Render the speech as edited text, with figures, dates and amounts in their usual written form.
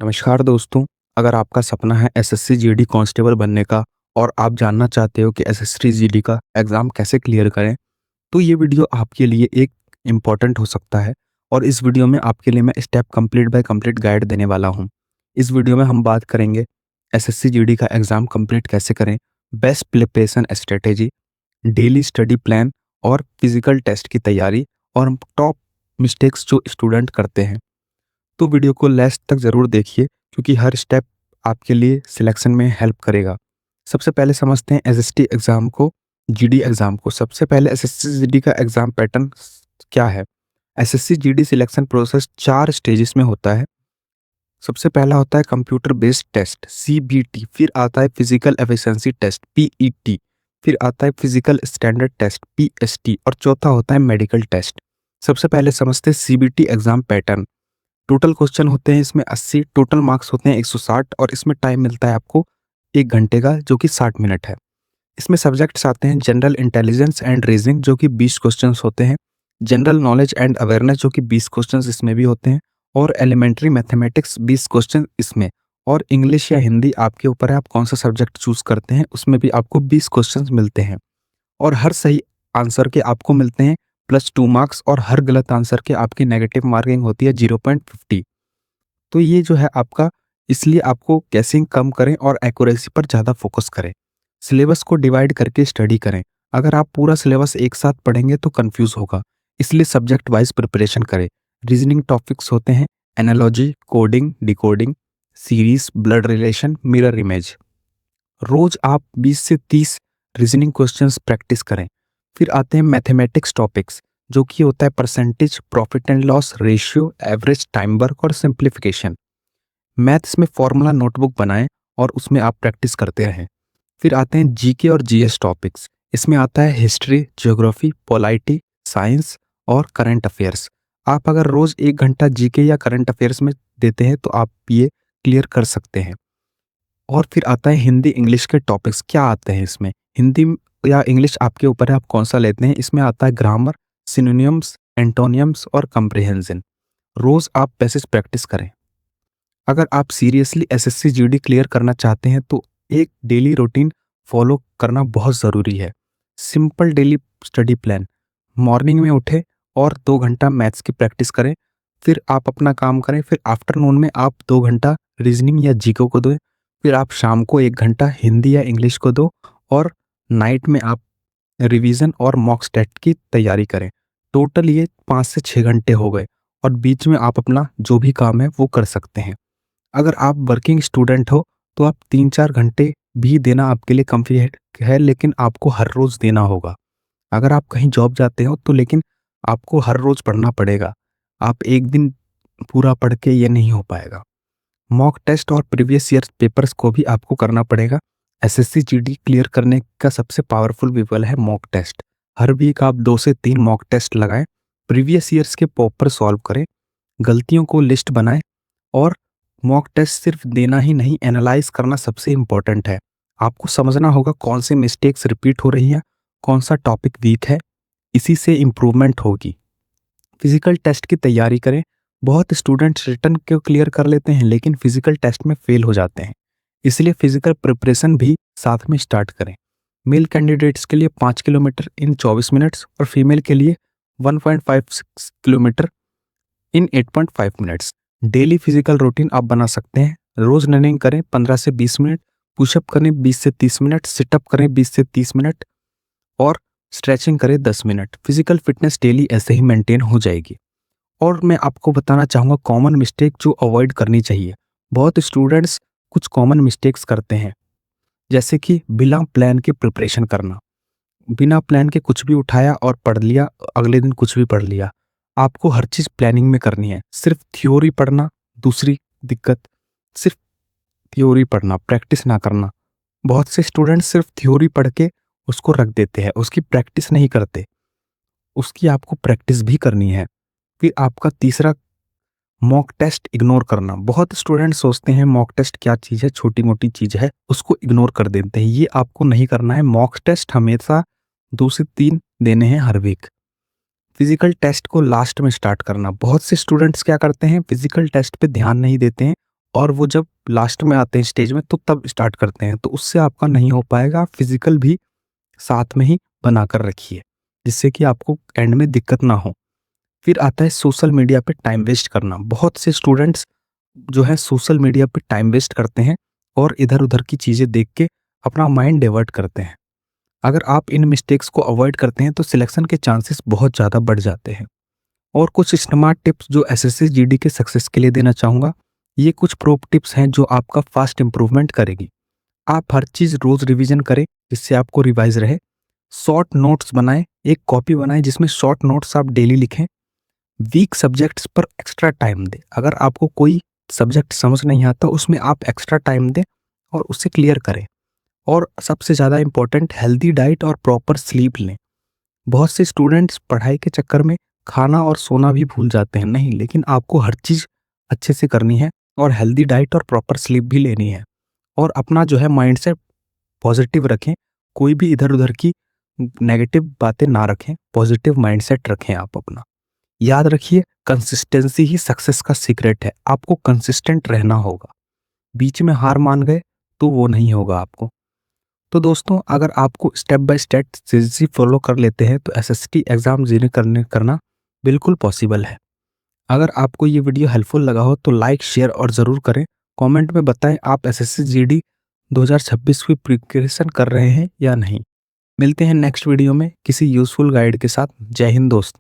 नमस्कार दोस्तों। अगर आपका सपना है एसएससी जीडी कांस्टेबल बनने का और आप जानना चाहते हो कि एसएससी जीडी का एग्ज़ाम कैसे क्लियर करें, तो ये वीडियो आपके लिए एक इम्पॉर्टेंट हो सकता है। और इस वीडियो में आपके लिए मैं step complete bye complete guide देने वाला हूँ। इस वीडियो में हम बात करेंगे एसएससी जीडी का एग्ज़ाम कंप्लीट कैसे करें, best preparation strategy, daily study plan और फिजिकल टेस्ट की तैयारी और टॉप मिस्टेक्स जो स्टूडेंट करते हैं। तो वीडियो को लास्ट तक ज़रूर देखिए क्योंकि हर स्टेप आपके लिए सिलेक्शन में हेल्प करेगा। सबसे पहले समझते हैं एसएसटी एग्ज़ाम को, जीडी एग्ज़ाम को। सबसे पहले एसएससी जीडी का एग्ज़ाम पैटर्न क्या है? SSC GD selection process 4 stages में होता है। सबसे पहला होता है कंप्यूटर बेस्ड टेस्ट सीबीटी, फिर आता है फिजिकल एफिशिएंसी टेस्ट पीईटी, फिर आता है फिजिकल स्टैंडर्ड टेस्ट पीएसटी और चौथा होता है मेडिकल टेस्ट। सबसे पहले समझते हैं CBT exam pattern. Total question होते हैं इसमें 80, टोटल मार्क्स होते हैं 160 और इसमें टाइम मिलता है आपको 1 घंटे का जो कि 60 मिनट है। इसमें सब्जेक्ट्स आते हैं जनरल इंटेलिजेंस एंड रीजनिंग जो कि 20 क्वेश्चंस होते हैं, जनरल नॉलेज एंड अवेयरनेस जो कि 20 क्वेश्चंस इसमें भी होते हैं और एलिमेंट्री मैथमेटिक्स 20 क्वेश्चन इसमें, और इंग्लिश या हिंदी आपके ऊपर है, आप कौन सा सब्जेक्ट चूज करते हैं, उसमें भी आपको 20 क्वेश्चंस मिलते हैं और हर सही आंसर के आपको मिलते हैं +2 मार्क्स और हर गलत आंसर के आपकी नेगेटिव मार्किंग होती है 0.50। तो ये जो है आपका, इसलिए आपको गैसिंग कम करें और एक्यूरेसी पर ज़्यादा फोकस करें। सिलेबस को डिवाइड करके स्टडी करें। अगर आप पूरा सिलेबस एक साथ पढ़ेंगे तो कंफ्यूज होगा, इसलिए सब्जेक्ट वाइज प्रिपरेशन करें। रीजनिंग टॉपिक्स होते हैं analogy, coding, decoding, series, blood relation, mirror image. रोज आप 20 से 30 रीजनिंग क्वेश्चंस प्रैक्टिस करें। फिर आते हैं मैथमेटिक्स टॉपिक्स जो कि होता है percentage, profit and loss, ratio, average, time work और सिंप्लीफिकेशन। मैथ्स में फॉर्मूला नोटबुक बनाएं और उसमें आप प्रैक्टिस करते रहें। फिर आते हैं जीके और जीएस टॉपिक्स। इसमें आता है हिस्ट्री, ज्योग्राफी, पॉलिटी, साइंस और करंट अफेयर्स। आप अगर रोज 1 घंटा जीके या करंट अफेयर्स में देते हैं तो आप ये क्लियर कर सकते हैं। और फिर आता है हिंदी इंग्लिश के टॉपिक्स। क्या आते हैं इसमें? हिंदी या इंग्लिश आपके ऊपर है, आप कौन सा लेते हैं। इसमें आता है ग्रामर, सिनोनियम्स, एंटोनियम्स और कंप्रिहेंशन। रोज आप पैसेज प्रैक्टिस करें। अगर आप सीरियसली एसएससी जीडी क्लियर करना चाहते हैं तो एक डेली रूटीन फॉलो करना बहुत ज़रूरी है। Simple daily study plan. Morning में उठे और 2 घंटा मैथ्स की प्रैक्टिस करें, फिर आप अपना काम करें, फिर आफ्टरनून में आप 2 घंटा रीजनिंग या जीके को दें, फिर आप शाम को 1 घंटा हिंदी या इंग्लिश को दो और नाइट में आप रिवीजन और मॉक टेस्ट की तैयारी करें। टोटल ये 5 से 6 घंटे हो गए और बीच में आप अपना जो भी काम है वो कर सकते हैं। अगर आप वर्किंग स्टूडेंट हो तो आप 3-4 घंटे भी देना आपके लिए काफ़ी है, लेकिन आपको हर रोज़ देना होगा। अगर आप कहीं जॉब जाते हो तो लेकिन आपको हर रोज़ पढ़ना पड़ेगा। आप एक दिन पूरा पढ़ के ये नहीं हो पाएगा। मॉक टेस्ट और प्रीवियस ईयर पेपर्स को भी आपको करना पड़ेगा। एसएससी जीडी क्लियर करने का सबसे पावरफुल वेपन है मॉक टेस्ट। हर वीक आप 2 से 3 मॉक टेस्ट लगाएं, प्रीवियस ईयर्स के प्रॉपर सॉल्व करें, गलतियों को लिस्ट बनाएं और मॉक टेस्ट सिर्फ देना ही नहीं, एनालाइज करना सबसे इंपॉर्टेंट है। आपको समझना होगा कौन से मिस्टेक्स रिपीट हो रही हैं, कौन सा टॉपिक वीक है, इसी से इम्प्रूवमेंट होगी। फिजिकल टेस्ट की तैयारी करें। बहुत स्टूडेंट्स रिटन को क्लियर कर लेते हैं लेकिन फिजिकल टेस्ट में फेल हो जाते हैं, इसलिए फिजिकल प्रिपरेशन भी साथ में स्टार्ट करें। मेल कैंडिडेट्स के लिए 5 किलोमीटर इन 24 मिनट्स और फीमेल के लिए 1.56 किलोमीटर इन 8.5 मिनट्स। डेली फिजिकल रूटीन आप बना सकते हैं। रोज रनिंग करें 15 से 20 मिनट, पुशअप करें 20 से 30 मिनट, सिटअप करें 20 से 30 मिनट और स्ट्रेचिंग करें 10 मिनट। फिजिकल फिटनेस डेली ऐसे ही मेंटेन हो जाएगी। और मैं आपको बताना चाहूँगा कॉमन मिस्टेक जो अवॉइड करनी चाहिए। बहुत स्टूडेंट्स कुछ कॉमन मिस्टेक्स करते हैं, जैसे कि बिना प्लान के प्रिपरेशन करना। बिना प्लान के कुछ भी उठाया और पढ़ लिया, अगले दिन कुछ भी पढ़ लिया। आपको हर चीज़ प्लानिंग में करनी है। सिर्फ थ्योरी पढ़ना दूसरी दिक्कत, सिर्फ थ्योरी पढ़ना, प्रैक्टिस ना करना। बहुत से स्टूडेंट्स सिर्फ थ्योरी पढ़ के उसको रख देते हैं, उसकी प्रैक्टिस नहीं करते। उसकी आपको प्रैक्टिस भी करनी है। फिर आपका तीसरा, मॉक टेस्ट इग्नोर करना। बहुत स्टूडेंट सोचते हैं मॉक टेस्ट क्या चीज़ है, छोटी मोटी चीज़ है, उसको इग्नोर कर देते हैं। ये आपको नहीं करना है। मॉक टेस्ट हमेशा 2 से 3 देने हैं हर वीक। फिजिकल टेस्ट को लास्ट में स्टार्ट करना। बहुत से स्टूडेंट्स क्या करते हैं, फिजिकल टेस्ट पे ध्यान नहीं देते हैं और वो जब लास्ट में आते हैं स्टेज में तो तब स्टार्ट करते हैं, तो उससे आपका नहीं हो पाएगा। आप फिजिकल भी साथ में ही बनाकर रखिए, जिससे कि आपको एंड में दिक्कत ना हो। फिर आता है सोशल मीडिया पे टाइम वेस्ट करना। बहुत से स्टूडेंट्स जो है सोशल मीडिया पे टाइम वेस्ट करते हैं और इधर-उधर की चीज़ें देख के अपना माइंड डाइवर्ट करते हैं। अगर आप इन मिस्टेक्स को अवॉइड करते हैं तो सिलेक्शन के चांसेस बहुत ज़्यादा बढ़ जाते हैं। और कुछ स्मार्ट टिप्स जो एसएससी जीडी के सक्सेस के लिए देना चाहूँगा। ये कुछ प्रो टिप्स हैं जो आपका फास्ट इंप्रूवमेंट करेगी। आप हर चीज़ रोज़ रिवीजन करें जिससे आपको रिवाइज रहे। शॉर्ट नोट्स बनाएं, एक कॉपी बनाएं जिसमें शॉर्ट नोट्स आप डेली लिखें। वीक सब्जेक्ट्स पर एक्स्ट्रा टाइम दें। अगर आपको कोई सब्जेक्ट समझ नहीं आता उसमें आप एक्स्ट्रा टाइम दें और उसे क्लियर करें। और सबसे ज़्यादा इम्पोर्टेंट, हेल्दी डाइट और प्रॉपर स्लीप लें। बहुत से स्टूडेंट्स पढ़ाई के चक्कर में खाना और सोना भी भूल जाते हैं। नहीं, लेकिन आपको हर चीज़ अच्छे से करनी है और हेल्दी डाइट और प्रॉपर स्लीप भी लेनी है। और अपना जो है माइंडसेट पॉजिटिव रखें। कोई भी इधर-उधर की नेगेटिव बातें ना रखें, पॉजिटिव माइंडसेट रखें आप अपना। याद रखिए, कंसिस्टेंसी ही सक्सेस का सीक्रेट है। आपको कंसिस्टेंट रहना होगा। बीच में हार मान गए तो वो नहीं होगा आपको। तो दोस्तों, अगर आपको स्टेप बाय स्टेप चीज़ें फॉलो कर लेते हैं तो एसएसटी एग्ज़ाम करना बिल्कुल पॉसिबल है। अगर आपको ये वीडियो हेल्पफुल लगा हो तो लाइक, शेयर और ज़रूर करें। कमेंट में बताएं आप एसएससी जीडी 2026 की प्रिपरेशन कर रहे हैं या नहीं। मिलते हैं नेक्स्ट वीडियो में किसी यूज़फुल गाइड के साथ। जय हिंद दोस्त।